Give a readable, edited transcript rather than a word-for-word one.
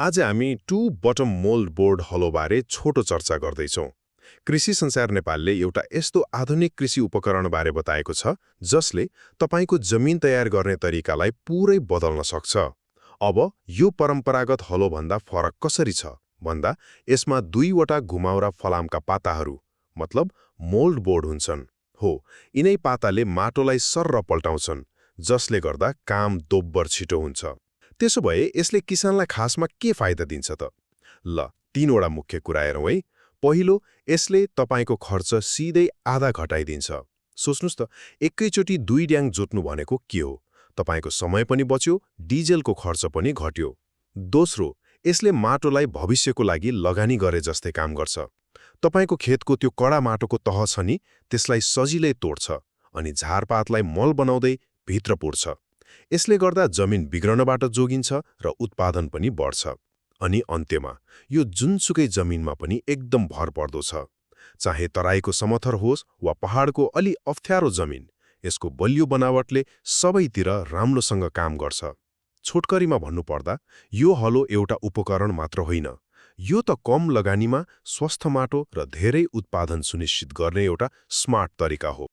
आज हामी to bottom mould board हलोबारे छोटो चर्चा गर्दैछौँ। कृषि संसार नेपालले एउटा यस्तो आधुनिक कृषि उपकरणबारे बताएको छ जसले तपाईँको जमिन तयार गर्ने तरिकालाई पुरै बदल्न सक्छ। अब यो परम्परागत हलोभन्दा फरक कसरी छ भन्दा यसमा दुईवटा घुमाउरा फलामका पाताहरू मतलब मोल्ड बोर्ड हुन्छन्। हो, यिनै पाताले माटोलाई सर्र पल्टाउँछन् जसले गर्दा काम दोब्बर छिटो हुन्छ। त्यसो भए यसले किसानलाई खासमा के फाइदा दिन्छ त? ल, तीनवटा मुख्य कुरा हेरौँ है। पहिलो, यसले तपाईँको खर्च सिधै आधा घटाइदिन्छ। सोच्नुस् त, एकैचोटि दुई ड्याङ जोत्नु भनेको के हो? तपाईँको समय पनि बच्यो, डिजेलको खर्च पनि घट्यो। दोस्रो, यसले माटोलाई भविष्यको लागि लगानी गरे जस्तै काम गर्छ। तपाईँको खेतको त्यो कडा माटोको तह छ नि, त्यसलाई सजिलै तोड्छ अनि झारपातलाई मल बनाउँदै भित्र पुर्छ। यसले गर्दा जमिन बिग्रनबाट जोगिन्छ र उत्पादन पनि बढ्छ। अनि अन्त्यमा, यो जुनसुकै जमिनमा पनि एकदम भर पर्दो छ। चाहे तराईको समथर होस् वा पहाडको अलि अप्ठ्यारो जमिन, यसको बलियो बनावटले सबैतिर राम्रोसँग काम गर्छ। छोटकरीमा भन्नुपर्दा, यो हलो एउटा उपकरण मात्र होइन, यो त कम लगानीमा स्वस्थ माटो र धेरै उत्पादन सुनिश्चित गर्ने एउटा स्मार्ट तरिका हो।